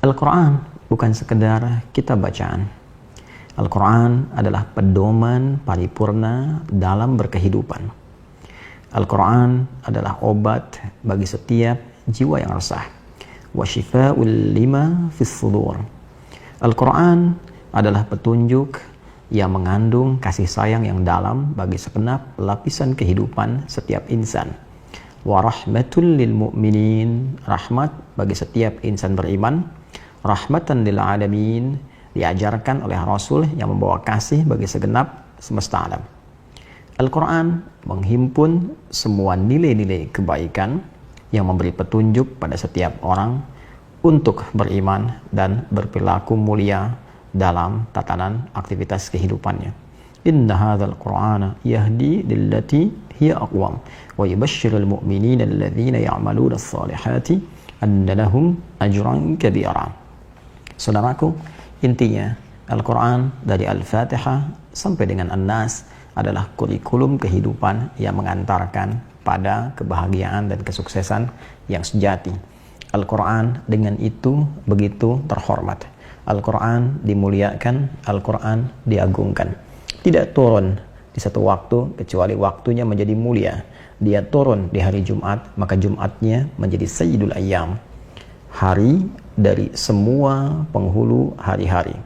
Al-Quran bukan sekedar kitab bacaan. Al-Quran adalah pedoman paripurna dalam berkehidupan. Al-Quran adalah obat bagi setiap jiwa yang resah. Wa syifa'ul lima fis sudur. Al-Quran adalah petunjuk yang mengandung kasih sayang yang dalam bagi segenap lapisan kehidupan setiap insan. Wa rahmatul lil mu'minin, rahmat bagi setiap insan beriman. Rahmatan lil alamin, diajarkan oleh Rasul yang membawa kasih bagi segenap semesta alam. Al-Quran menghimpun semua nilai-nilai kebaikan yang memberi petunjuk pada setiap orang untuk beriman dan berperilaku mulia dalam tatanan aktivitas kehidupannya. Inna hadzal Qur'ana yahdi lillati hiya aqwam wa yubashshirul mu'minina alladhina ya'maluna as-salihati anna lahum ajran kabira. Saudaraku, intinya Al-Quran dari Al-Fatihah sampai dengan An-Nas adalah kurikulum kehidupan yang mengantarkan pada kebahagiaan dan kesuksesan yang sejati. Al-Quran dengan itu begitu terhormat. Al-Quran dimuliakan, Al-Quran diagungkan. Tidak turun di satu waktu kecuali waktunya menjadi mulia. Dia turun di hari Jumat, maka Jumatnya menjadi Sayyidul Ayyam, hari dari semua penghulu hari-hari.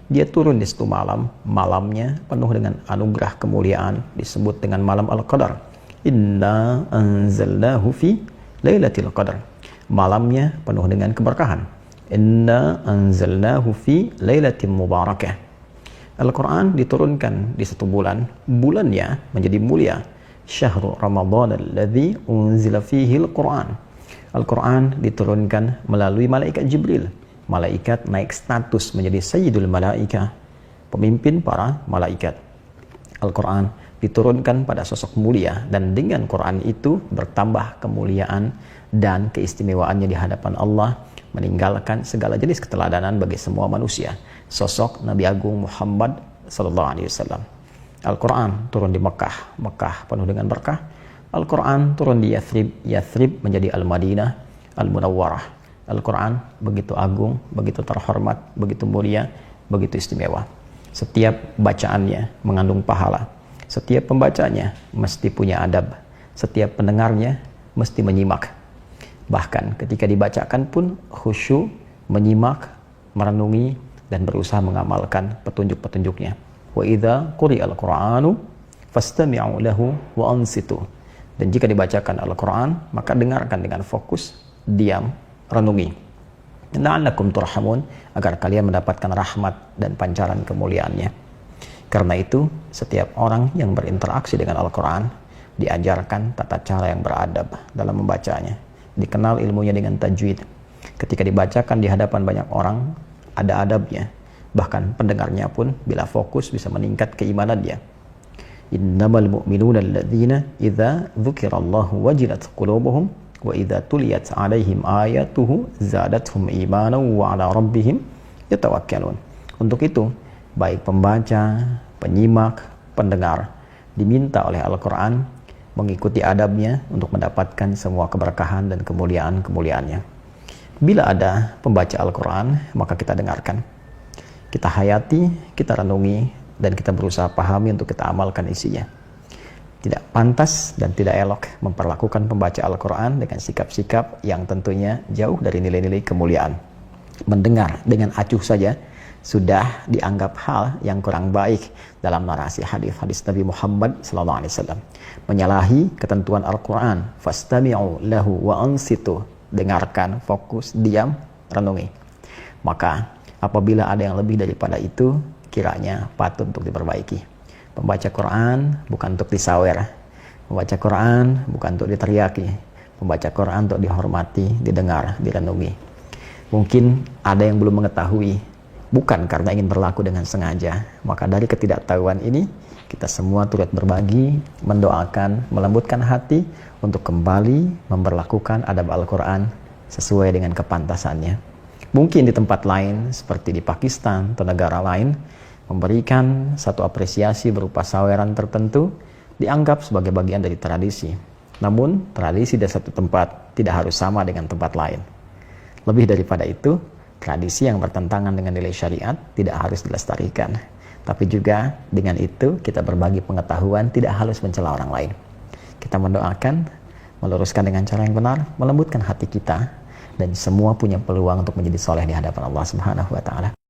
Dia turun di satu malam, malamnya penuh dengan anugerah kemuliaan, disebut dengan malam Al-Qadar. Inna anzalnahu fi lailatul qadar. Malamnya penuh dengan keberkahan. Inna anzalnahu fi lailatin mubarakah. Al-Quran diturunkan di satu bulan, bulannya menjadi mulia. Syahrul Ramadan alladzi unzila fihi al-Quran. Al-Quran diturunkan melalui malaikat Jibril. Malaikat naik status menjadi Sayyidul Malaikah, pemimpin para malaikat. Al-Quran diturunkan pada sosok mulia, dan dengan Quran itu bertambah kemuliaan dan keistimewaannya di hadapan Allah, meninggalkan segala jenis keteladanan bagi semua manusia. Sosok Nabi Agung Muhammad SAW. Al-Quran turun di Mekah, Mekah penuh dengan berkah. Al-Quran turun di Yathrib, Yathrib menjadi Al-Madinah, Al-Munawwarah. Al-Quran begitu agung, begitu terhormat, begitu mulia, begitu istimewa. Setiap bacaannya mengandung pahala. Setiap pembacanya mesti punya adab. Setiap pendengarnya mesti menyimak. Bahkan ketika dibacakan pun khusyuk, menyimak, merenungi, dan berusaha mengamalkan petunjuk-petunjuknya. Wa idza quri'al Qur'anu fastami'u lahu wa ansitu. Dan jika dibacakan Al-Quran, maka dengarkan dengan fokus, diam, renungi. La'allakum turhamun, agar kalian mendapatkan rahmat dan pancaran kemuliaannya. Karena itu, setiap orang yang berinteraksi dengan Al-Quran diajarkan tata cara yang beradab dalam membacanya. Dikenal ilmunya dengan tajwid. Ketika dibacakan di hadapan banyak orang, ada adabnya. Bahkan pendengarnya pun bila fokus bisa meningkat keimanannya. Innamal mu'minuna alladzina idza dzukirallahu wajilat qulubuhum wa idza tuliyat 'alaihim ayatuhu zadatuhum imanan wa 'ala rabbihim yatawakkalun. Untuk itu, baik pembaca, penyimak, pendengar diminta oleh Al-Qur'an mengikuti adabnya untuk mendapatkan semua keberkahan dan kemuliaan-kemuliaannya. Bila ada pembaca Al-Qur'an, maka kita dengarkan. Kita hayati, kita renungi, dan kita berusaha pahami untuk kita amalkan isinya. Tidak pantas dan tidak elok memperlakukan pembaca Al-Quran dengan sikap-sikap yang tentunya jauh dari nilai-nilai kemuliaan. Mendengar dengan acuh saja sudah dianggap hal yang kurang baik dalam narasi hadis-hadis Nabi Muhammad SAW. Menyalahi ketentuan Al-Quran, fastami'u lahu wa ansitu, dengarkan, fokus, diam, renungi. Maka apabila ada yang lebih daripada itu, kiranya patut untuk diperbaiki. Membaca Quran bukan untuk disawer. Membaca Quran bukan untuk diteriaki. Membaca Quran untuk dihormati, didengar, direnungi. Mungkin ada yang belum mengetahui, bukan karena ingin berlaku dengan sengaja. Maka dari ketidaktahuan ini, kita semua turut berbagi, mendoakan, melembutkan hati untuk kembali memperlakukan adab Al-Quran sesuai dengan kepantasannya. Mungkin di tempat lain, seperti di Pakistan atau negara lain, memberikan satu apresiasi berupa saweran tertentu dianggap sebagai bagian dari tradisi. Namun, tradisi dari satu tempat tidak harus sama dengan tempat lain. Lebih daripada itu, Tradisi yang bertentangan dengan nilai syariat tidak harus dilestarikan. Tapi juga dengan itu kita berbagi pengetahuan, tidak harus mencela orang lain. Kita mendoakan, meluruskan dengan cara yang benar, melembutkan hati kita, dan semua punya peluang untuk menjadi soleh di hadapan Allah Subhanahu wa Ta'ala.